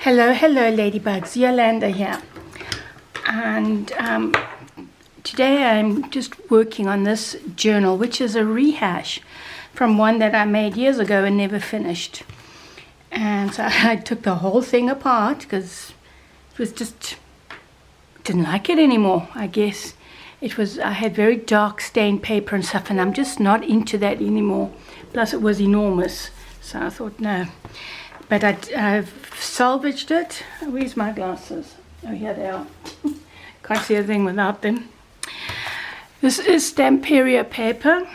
Hello, ladybugs. Yolanda here. And today I'm just working on this journal, which is a rehash from one that I made years ago and never finished. And so I took the whole thing apart because it was just, didn't like it anymore, I guess. I had very dark stained paper and stuff, and I'm just not into that anymore. Plus it was enormous, so I thought no. But I've salvaged it. Where's my glasses? Oh, here they are. Can't see a thing without them. This is Stamperia paper,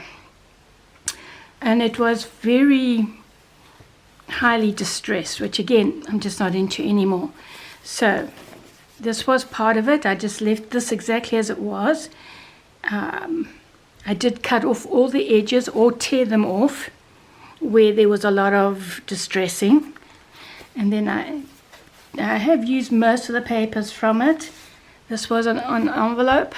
and it was very highly distressed, which again I'm just not into anymore. So this was part of it. I just left this exactly as it was. I did cut off all the edges or tear them off where there was a lot of distressing, and then I have used most of the papers from it. This was an envelope,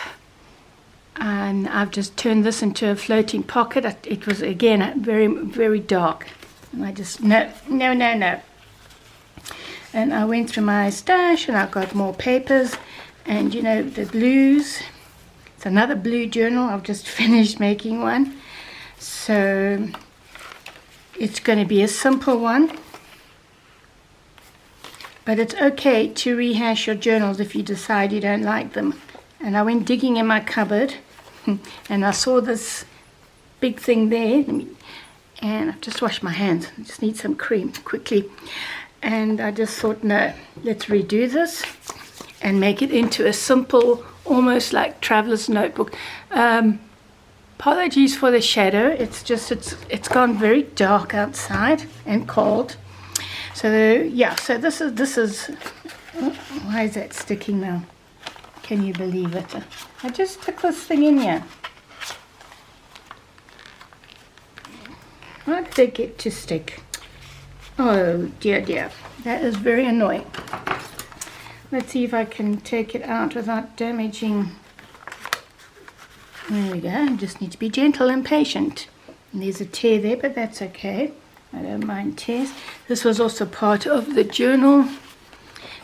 and I've just turned this into a floating pocket. It was again very, very dark, and I just no. And I went through my stash and I got more papers, and you know, the blues. It's another blue journal. I've just finished making one, so it's going to be a simple one, but it's okay to rehash your journals if you decide you don't like them. And I went digging in my cupboard and I saw this big thing there, and I've just washed my hands. I just need some cream quickly, and I just thought, no, let's redo this and make it into a simple, almost like traveler's notebook. Apologies for the shadow. It's just it's gone very dark outside and cold. So yeah, so this is why is that sticking now? Can you believe it? I just took this thing in here. How did it get to stick? Oh dear, that is very annoying. Let's see if I can take it out without damaging. There we go. I just need to be gentle and patient. And there's a tear there, but that's okay. I don't mind tears. This was also part of the journal.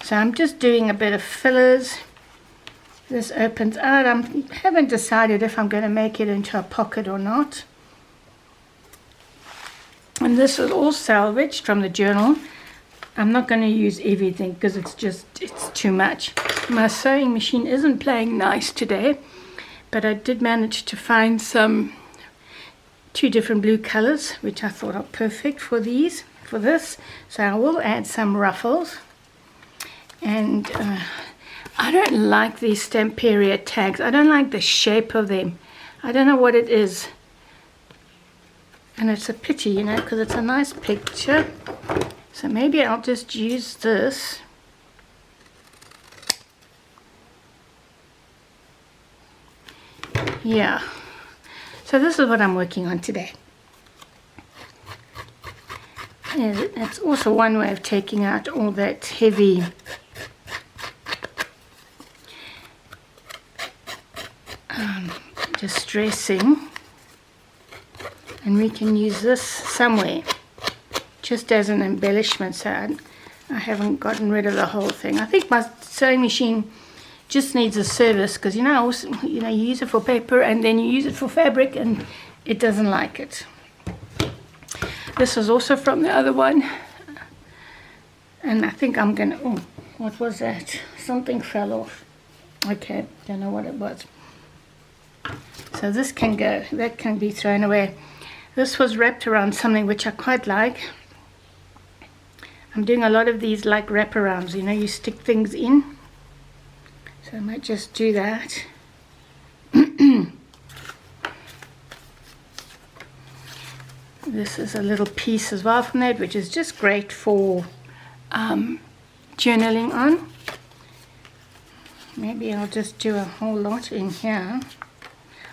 So I'm just doing a bit of fillers. This opens out. I haven't decided if I'm going to make it into a pocket or not. And this is all salvaged from the journal. I'm not going to use everything because it's too much. My sewing machine isn't playing nice today, but I did manage to find two different blue colors, which I thought are perfect for this. So I will add some ruffles. And I don't like these Stamperia tags. I don't like the shape of them. I don't know what it is. And it's a pity, you know, because it's a nice picture. So maybe I'll just use this. Yeah. So this is what I'm working on today. And it's also one way of taking out all that heavy distressing. And we can use this somewhere just as an embellishment, so I haven't gotten rid of the whole thing. I think my sewing machine just needs a service, because you know, also, you use it for paper and then you use it for fabric and it doesn't like it. This was also from the other one, and I think I'm gonna, oh, what was that? Something fell off. Okay, don't know what it was. So this can go, that can be thrown away. This was wrapped around something which I quite like. I'm doing a lot of these like wraparounds, you know, you stick things in. So I might just do that. This is a little piece as well from that, which is just great for journaling on. Maybe I'll just do a whole lot in here.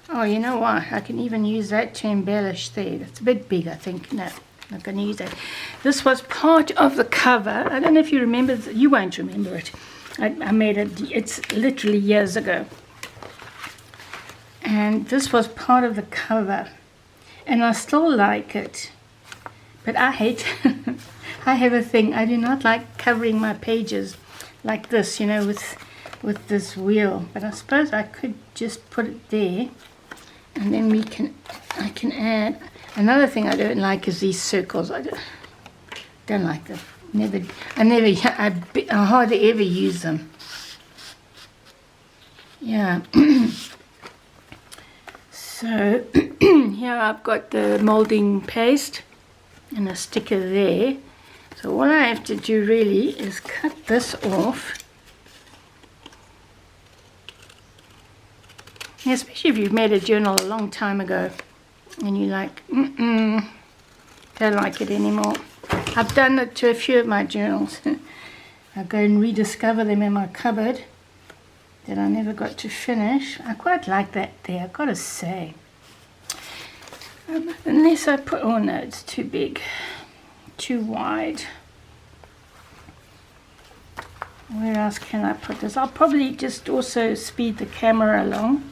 Oh, you know what? I can even use that to embellish there. That's a bit big, I think. No, not going to use that. This was part of the cover. I don't know if you remember. You won't remember it. I made it. It's literally years ago. And this was part of the cover. And I still like it. But I hate I have a thing. I do not like covering my pages like this, you know, with this wheel. But I suppose I could just put it there, and then I can add. Another thing I don't like is these circles. I don't like them. I hardly ever use them. Yeah. So here I've got the molding paste and a sticker there. So all I have to do really is cut this off. Especially if you've made a journal a long time ago and you're like, don't like it anymore. I've done it to a few of my journals. I go and rediscover them in my cupboard that I never got to finish. I quite like that there, I've got to say. Unless I put, oh no, it's too big, too wide. Where else can I put this? I'll probably just also speed the camera along.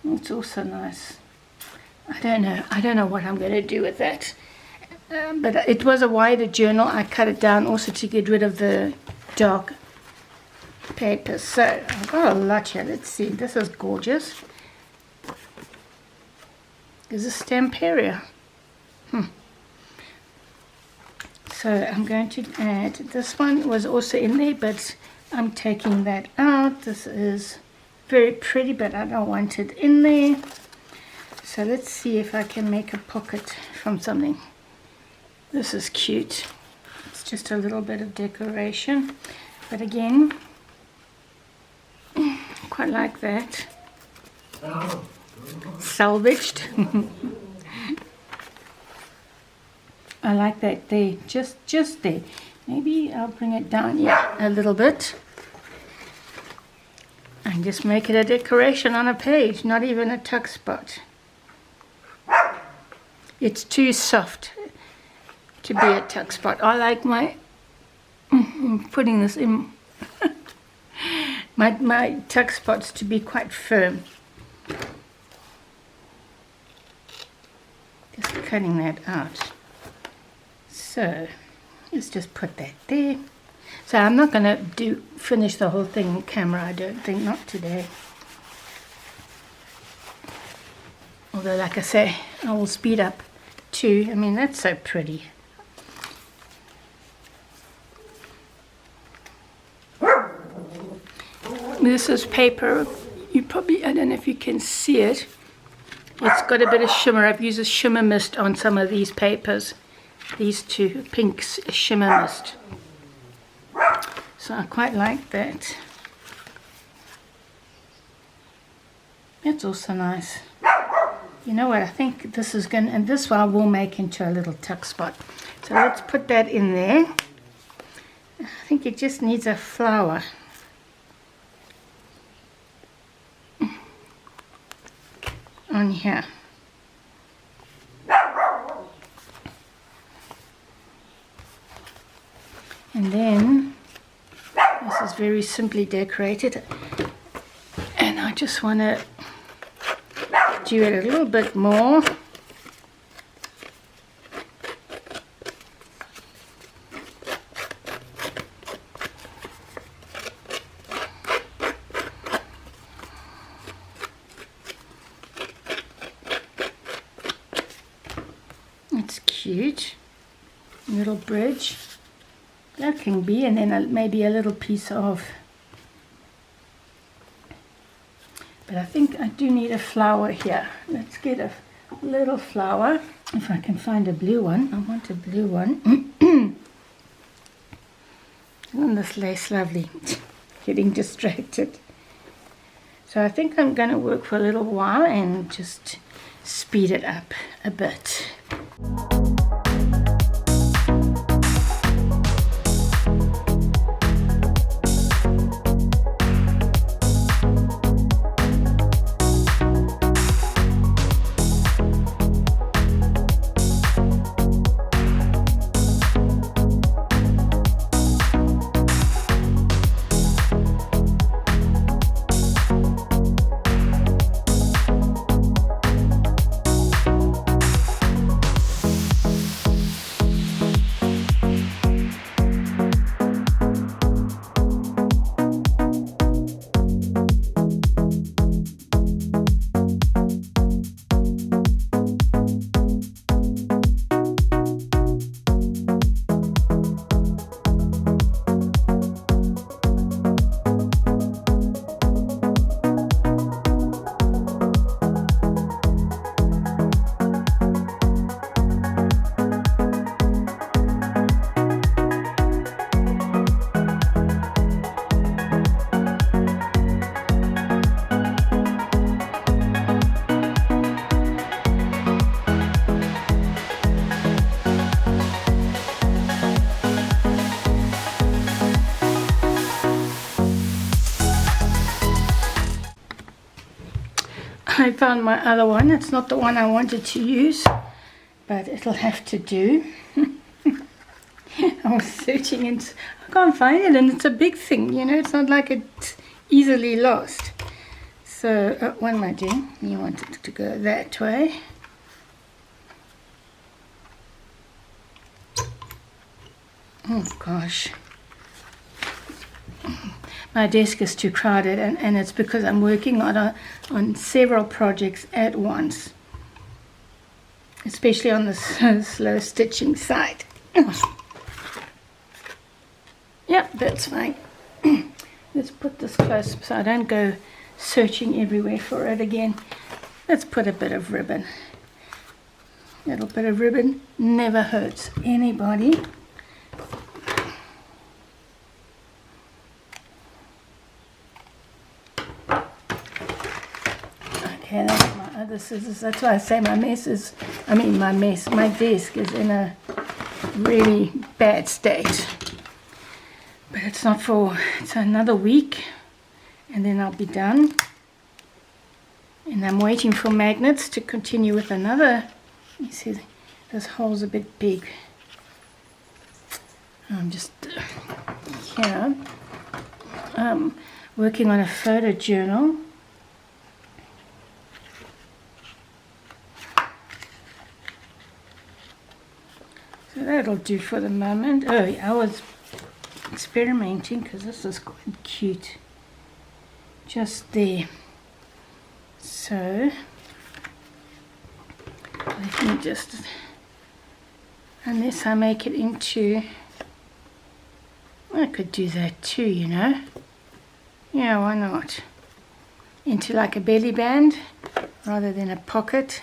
It's also nice. I don't know what I'm going to do with that. But it was a wider journal. I cut it down also to get rid of the dark paper. So I've got a lot here. Let's see. This is gorgeous. There's a Stamperia. So I'm going to add, this one was also in there, but I'm taking that out. This is very pretty, but I don't want it in there. So let's see if I can make a pocket from something. This is cute. It's just a little bit of decoration, but again, quite like that. Salvaged. I like that there, just there. Maybe I'll bring it down, yeah, a little bit. And just make it a decoration on a page, not even a tuck spot. It's too soft to be a tuck spot. I like my putting this in my tuck spots to be quite firm. Just cutting that out. So let's just put that there. So I'm not going to finish the whole thing on camera, I don't think, not today. Although, like I say, I will speed up too. I mean, that's so pretty. This is paper. You probably, I don't know if you can see it. It's got a bit of shimmer. I've used a shimmer mist on some of these papers. These two, pink shimmer mist. So I quite like that. It's also nice. You know what, I think this is going to, and this one I will make into a little tuck spot. So let's put that in there. I think it just needs a flower. On here. And then this is very simply decorated, and I just want to do it a little bit more. It's cute, little bridge. That can be, and then maybe a little piece of, but I think I do need a flower here. Let's get a little flower. If I can find a blue one. I want a blue one. Isn't this lace lovely? Getting distracted. So I think I'm going to work for a little while and just speed it up a bit. I found my other one. It's not the one I wanted to use, but it'll have to do. I was searching and I can't find it, and it's a big thing, you know, it's not like it's easily lost. So what am I doing? You want it to go that way. Oh gosh. My desk is too crowded, and it's because I'm working on several projects at once, especially on the slow stitching side. Yeah, that's fine. Let's put this close so I don't go searching everywhere for it again. Let's put a bit of ribbon. A little bit of ribbon never hurts anybody. Okay, that's my other scissors. That's why I say my desk is in a really bad state. But it's not for, it's another week and then I'll be done. And I'm waiting for magnets to continue with another. You see, this hole's a bit big. I'm just here, working on a photo journal. So that'll do for the moment. Oh, I was experimenting because this is quite cute just there. So let me just, unless I make it into, I could do that too, you know. Yeah, why not? Into like a belly band rather than a pocket.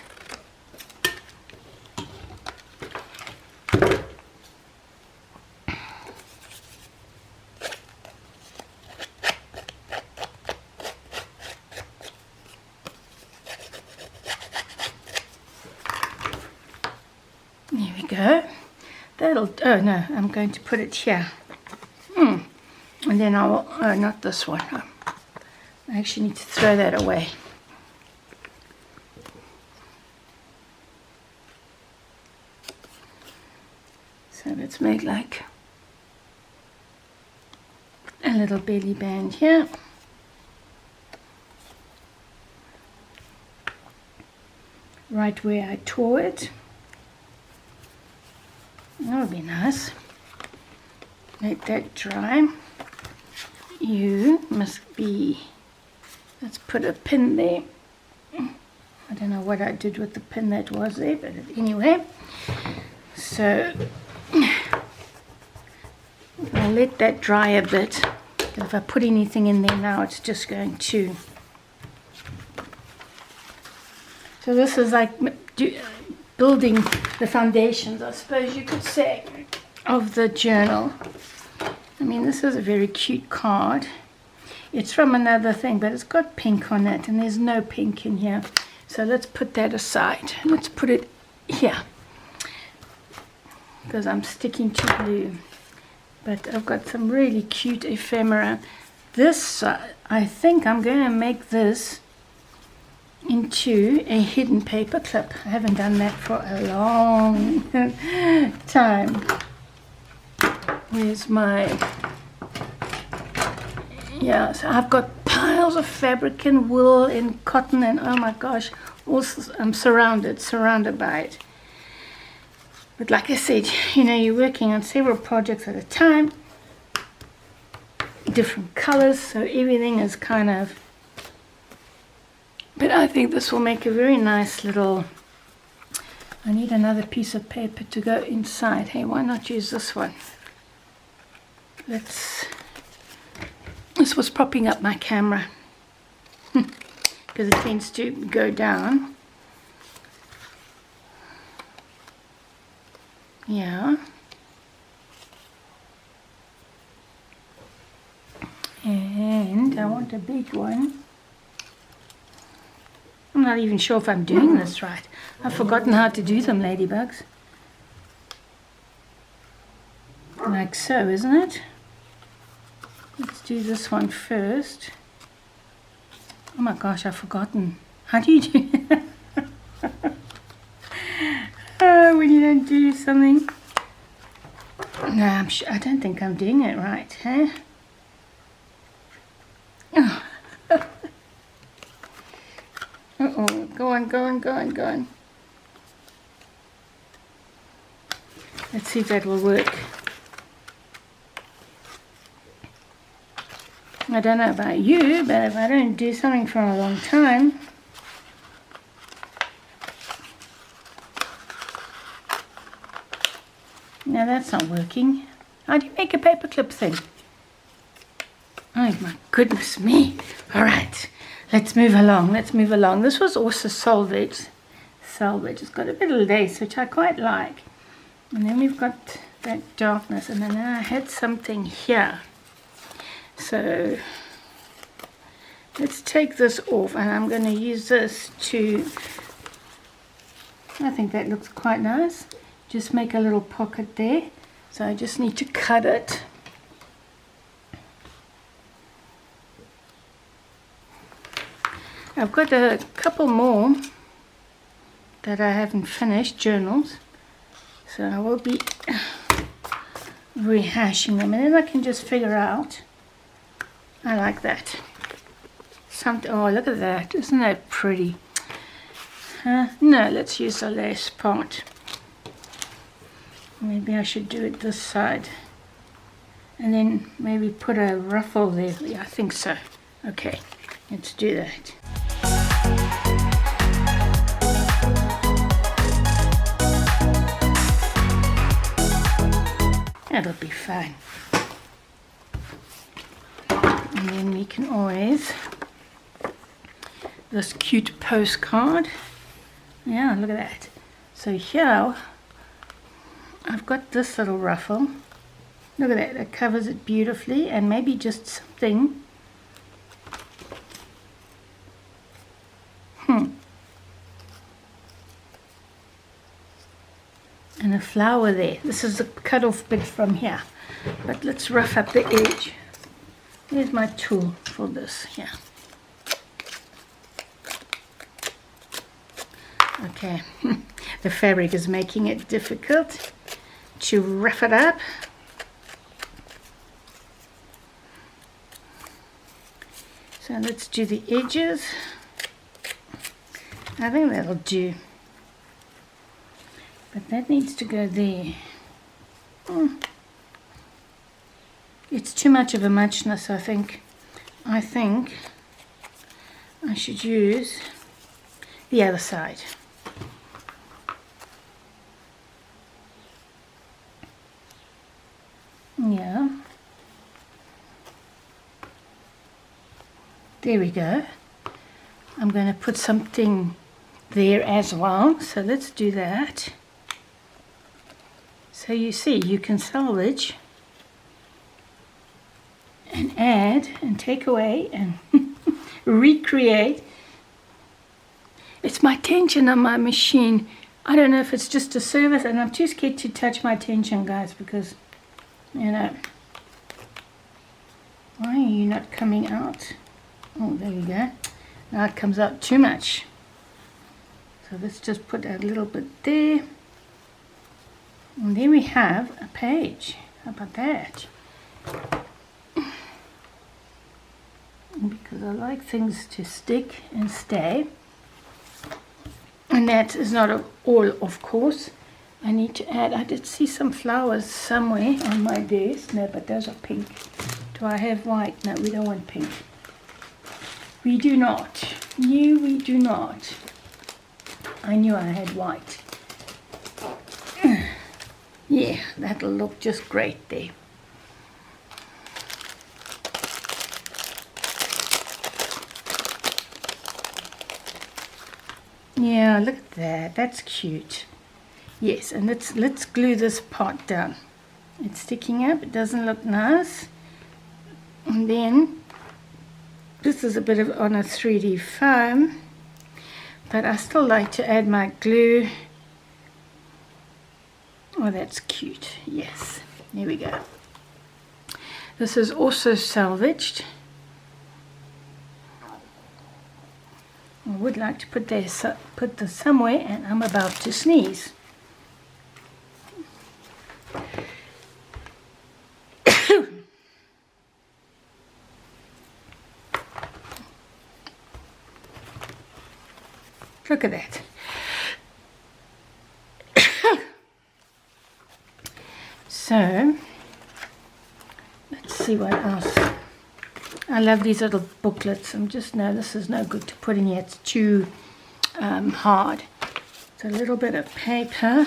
There we go. That'll, oh no, I'm going to put it here. And then I will, oh, not this one. I actually need to throw that away. So let's make like a little belly band here. Right where I tore it. That would be nice. Let that dry. You must be, let's put a pin there. I don't know what I did with the pin that was there, but anyway. So I'll let that dry a bit. If I put anything in there now, it's just going to. So this is like building the foundations, I suppose you could say, of the journal. I mean, this is a very cute card. It's from another thing, but it's got pink on it, and there's no pink in here. So let's put that aside. Let's put it here, because I'm sticking to blue. But I've got some really cute ephemera. This, I think I'm going to make this into a hidden paper clip. I haven't done that for a long time. Where's my, yeah, so I've got piles of fabric and wool and cotton, and oh my gosh, also I'm surrounded by it. But like I said, you know, you're working on several projects at a time, different colors, so everything is kind of, but I think this will make a very nice little, I need another piece of paper to go inside. Hey, why not use this one? This was propping up my camera because it tends to go down. Yeah. And I want a big one. I'm not even sure if I'm doing this right. I've forgotten how to do them, ladybugs. Like so, isn't it? Let's do this one first. Oh my gosh, I've forgotten How do you do oh, when you don't do something? No, I don't think I'm doing it right, huh? Oh. Uh-oh, go on, go on, go on, go on. Let's see if that will work. I don't know about you, but if I don't do something for a long time, no, that's not working. How do you make a paperclip thing? Oh my goodness me. All right, let's move along, let's move along. This was also salvage. It's got a bit of lace, which I quite like. And then we've got that darkness, and then I had something here. So let's take this off, and I'm going to use this to, I think that looks quite nice. Just make a little pocket there. So I just need to cut it. I've got a couple more that I haven't finished, journals. So I will be rehashing them, and then I can just figure out. I like that. Oh, look at that. Isn't that pretty? No, let's use the lace part. Maybe I should do it this side. And then maybe put a ruffle there. Yeah, I think so. Okay, let's do that. That'll be fine. And then we can always, this cute postcard. Yeah, look at that. So here, I've got this little ruffle. Look at that, it covers it beautifully, and maybe just something. And a flower there. This is the cut off bit from here. But let's rough up the edge. Here's my tool for this here. Okay, the fabric is making it difficult to rough it up. So let's do the edges. I think that'll do. But that needs to go there. It's too much of a muchness, I think. I should use the other side. Yeah. There we go. I'm going to put something there as well. So let's do that. So you see, you can salvage and add and take away and recreate. It's my tension on my machine. I don't know if it's just a service, and I'm too scared to touch my tension, guys, because, you know, why are you not coming out? Oh, there we go. Now it comes out too much. So let's just put a little bit there. And there we have a page. How about that? Because I like things to stick and stay. And that is not all, of course. I need to add, I did see some flowers somewhere on my desk. No, but those are pink. Do I have white? No, we don't want pink. We do not. No, we do not. I knew I had white. Yeah, that'll look just great there. Yeah, look at that. That's cute. Yes, and let's glue this part down. It's sticking up. It doesn't look nice. And then this is a bit of on a 3D foam, but I still like to add my glue. Oh, that's cute. Yes, there we go. This is also salvaged. I would like to put this somewhere, and I'm about to sneeze. Look at that. So, let's see what else. I love these little booklets. No, this is no good to put in here. It's too hard. It's a little bit of paper.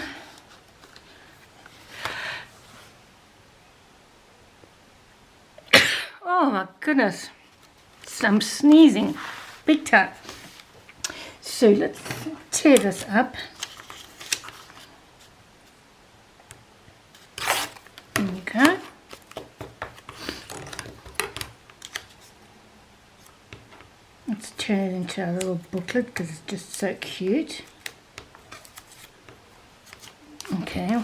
Oh my goodness. I'm sneezing big time. So let's tear this up. Okay. Let's turn it into a little booklet because it's just so cute. Okay.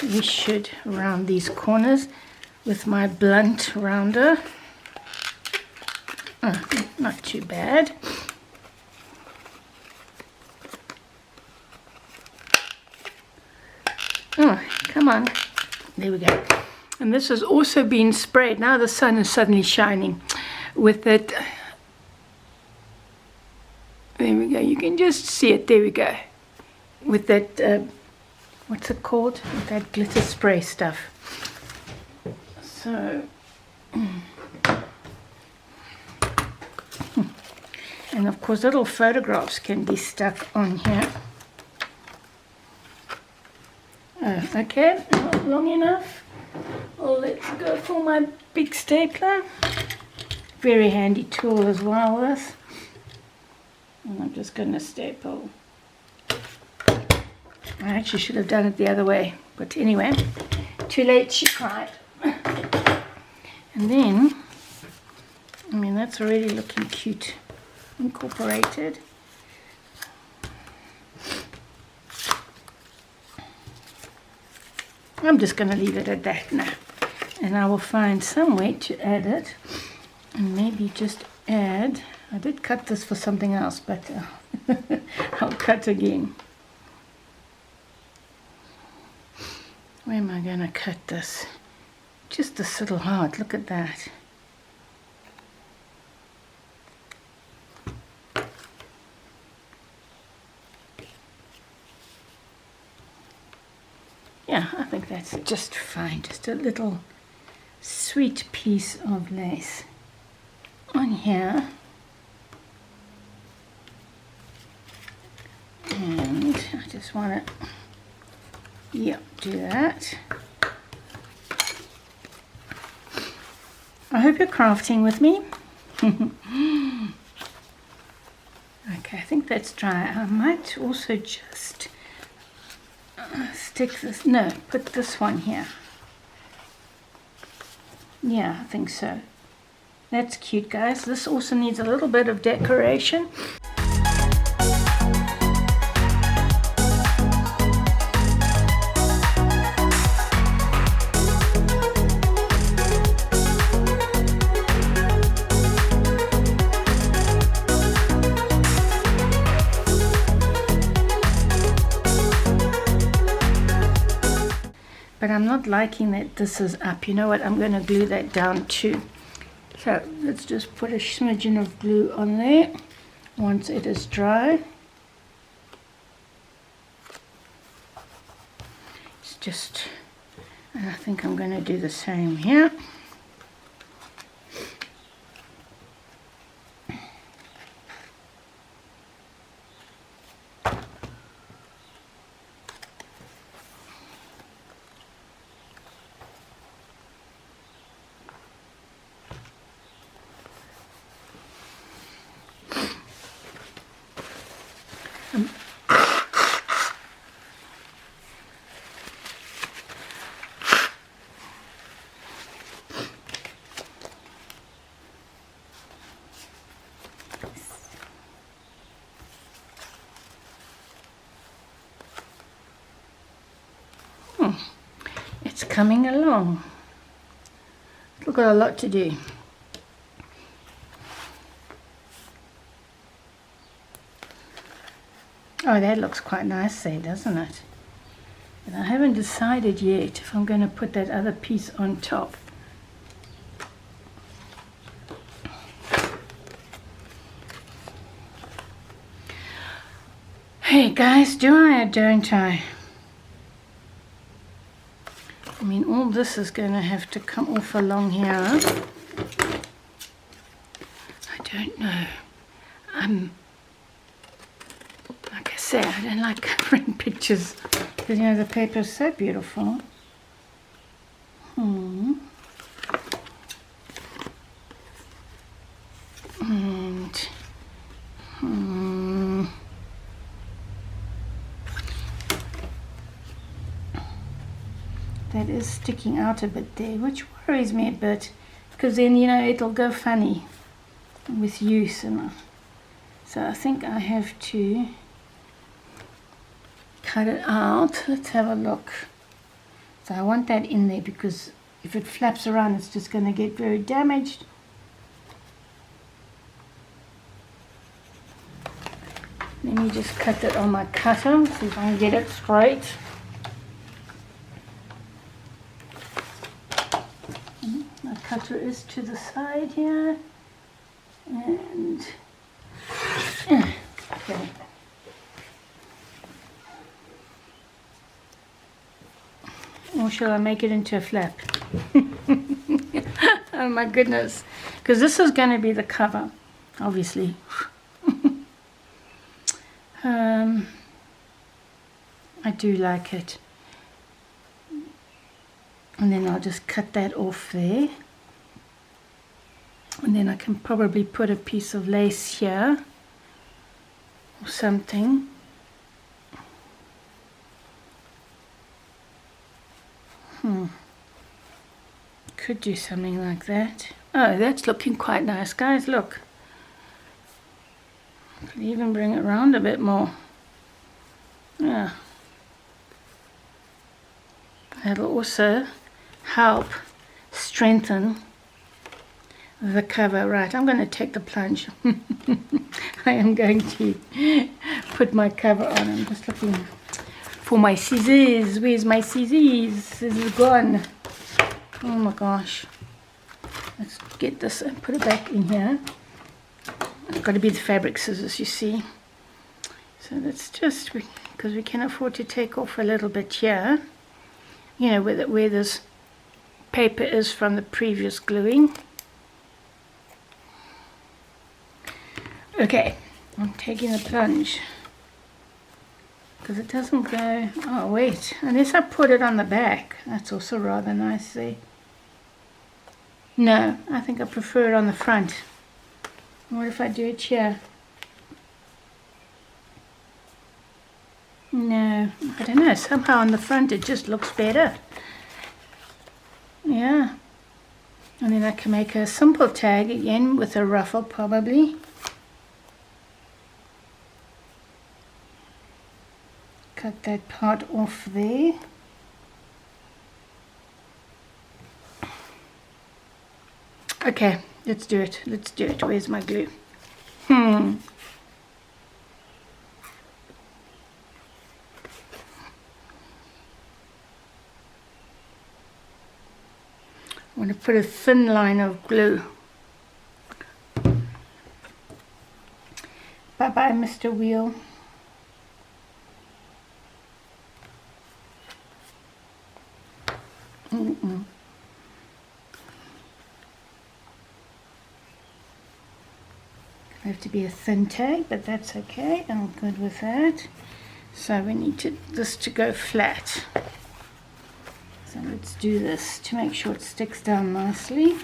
We should round these corners with my blunt rounder. Not too bad. Oh, come on. There we go. And this has also been sprayed. Now the sun is suddenly shining with it. There we go. You can just see it. There we go. With that, what's it called? With that glitter spray stuff. So, and of course little photographs can be stuck on here. Okay, not long enough. Well, let's go for my big stapler. Very handy tool as well, this. And I'm just going to staple. I actually should have done it the other way, but anyway, too late, she cried. And then, I mean, that's already looking cute, incorporated. I'm just going to leave it at that now, and I will find some way to add it, and maybe just add, I did cut this for something else, but I'll cut again. Where am I going to cut this? Just this little heart, look at that. Yeah, I think that's just fine. Just a little sweet piece of lace on here. And I just want to, yep, do that. I hope you're crafting with me. Okay, I think that's dry. I might also just stick this, no, put this one here. Yeah, I think so. That's cute, guys. This also needs a little bit of decoration. But I'm not liking that this is up. You know what? I'm going to glue that down too. So let's just put a smidgen of glue on there once it is dry. It's just, and I think I'm going to do the same here. It's coming along. We've got a lot to do. Oh, that looks quite nice there, doesn't it? But I haven't decided yet if I'm going to put that other piece on top. Hey guys, do I or don't I? I mean, all this is going to have to come off along here. I don't know. Like I say, I don't like covering pictures because, you know, the paper is so beautiful. That is sticking out a bit there, which worries me a bit, because then, you know, it'll go funny with use. And so I think I have to cut it out. Let's have a look. So I want that in there because if it flaps around, it's just going to get very damaged. Let me just cut it on my cutter, see if I can get it straight. My cutter is to the side here, and okay. Or shall I make it into a flap? Oh my goodness, because this is going to be the cover, obviously. I do like it. And then I'll just cut that off there. And then I can probably put a piece of lace here or something. Could do something like that. Oh, that's looking quite nice, guys. Look. I can even bring it around a bit more. Yeah. That'll also help strengthen the cover. Right, I'm going to take the plunge. I am going to put my cover on. I'm just looking for my scissors. Where's my scissors? Scissors gone. Oh my gosh. Let's get this and put it back in here. It's got to be the fabric scissors, you see. So that's just because we can afford to take off a little bit here. You know, where this paper is from the previous gluing. Okay, I'm taking the plunge because it doesn't go. Oh wait, unless I put it on the back. That's also rather nice there. No, I think I prefer it on the front. What if I do it here? No, I don't know, somehow on the front it just looks better. Yeah. And then I can make a simple tag again with a ruffle probably. Cut that part off there. Okay, let's do it. Let's do it. Where's my glue? I want to put a thin line of glue. Bye-bye, Mr. Wheel. Have to be a thin tag, but that's okay. I'm good with that. So we need this to go flat. So let's do this to make sure it sticks down nicely.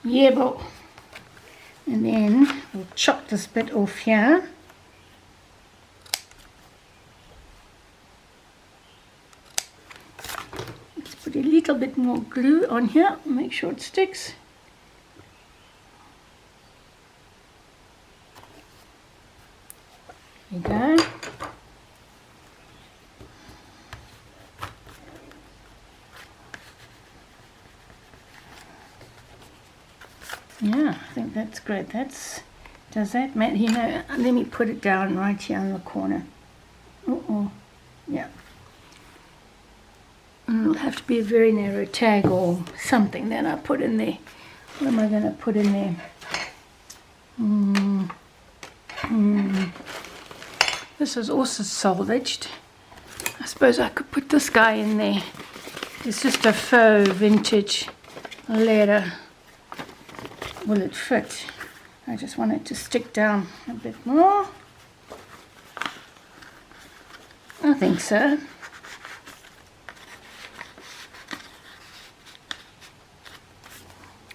Yeah, boy. And then we'll chop this bit off here. Put a little bit more glue on here, make sure it sticks. you go. Yeah, I think that's great. Does that matter? You know, let me put it down right here on the corner. Yeah. And it'll have to be a very narrow tag or something that I put in there. What am I going to put in there? This is also salvaged. I suppose I could put this guy in there. It's just a faux vintage leather. Will it fit? I just want it to stick down a bit more. I think so.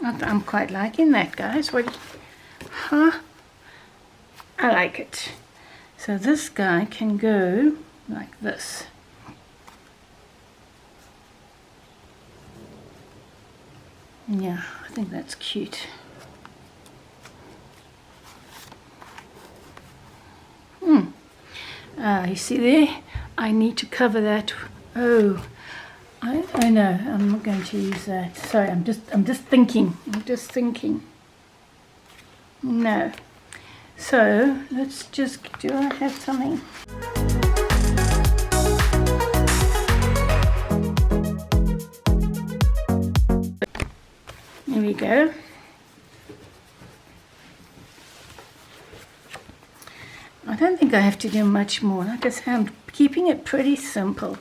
I'm quite liking that, guys. What? Huh? I like it. So this guy can go like this. Yeah, I think that's cute. You see there? I need to cover that. Oh, I know. I'm not going to use that. Sorry, I'm just thinking. No. So let's just. Do I have something? There we go. I don't think I have to do much more. Like I say, I'm keeping it pretty simple.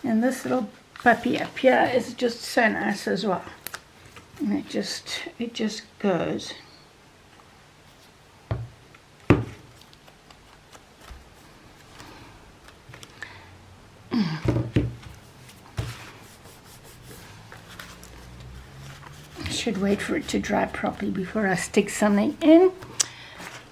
And this little puppy up here is just so nice as well. And it just goes. I should wait for it to dry properly before I stick something in.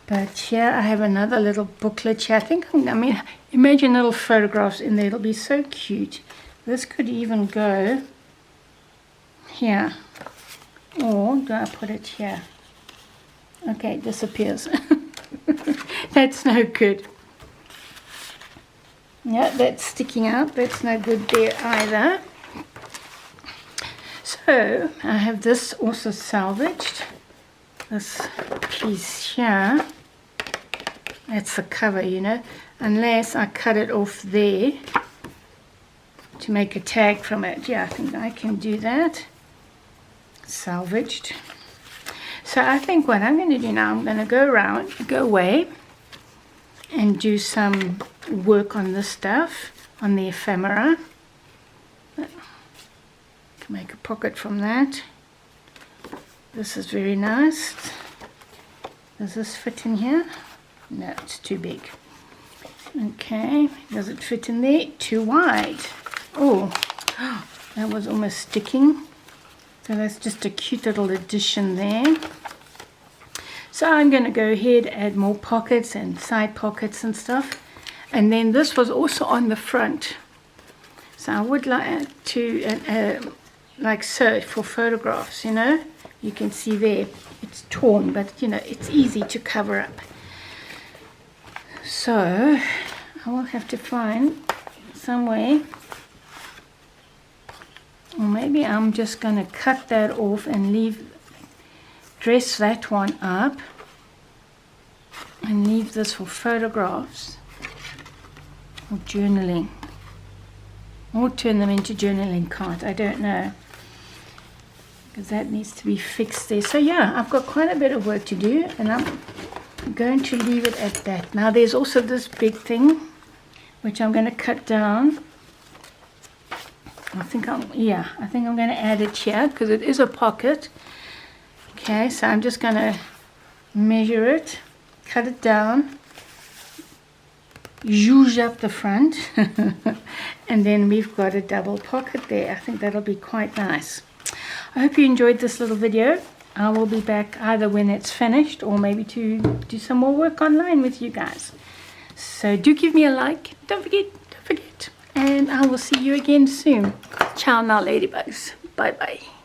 But here I have another little booklet here. I mean, imagine little photographs in there. It'll be so cute. This could even go here. Or do I put it here? Okay, it disappears. That's no good. Yeah, that's sticking out. That's no good there either. So I have this also salvaged. This piece here. That's the cover, you know, unless I cut it off there to make a tag from it. Yeah, I think I can do that. Salvaged. So I think what I'm going to do now, I'm going to go away and do some work on this stuff, on the ephemera. Can make a pocket from that. This is very nice. Does this fit in here? No, it's too big. Okay, does it fit in there? Too wide. Oh, that was almost sticking. So that's just a cute little addition there. So I'm going to go ahead, add more pockets and side pockets and stuff. And then this was also on the front. So I would like to, like so, for photographs, you know. You can see there, it's torn, but you know, it's easy to cover up. So I will have to find some way, or maybe I'm just going to cut that off and dress that one up and leave this for photographs or journaling, or turn them into journaling cards. I don't know, because that needs to be fixed there. So yeah, I've got quite a bit of work to do, and I'm going to leave it at that. Now there's also this big thing which I'm going to cut down. I think I'm going to add it here because it is a pocket. Okay, so I'm just going to measure it, cut it down, zhuzh up the front, and then we've got a double pocket there. I think that'll be quite nice. I hope you enjoyed this little video. I will be back either when it's finished or maybe to do some more work online with you guys. So do give me a like. Don't forget. And I will see you again soon. Ciao now, ladybugs. Bye-bye.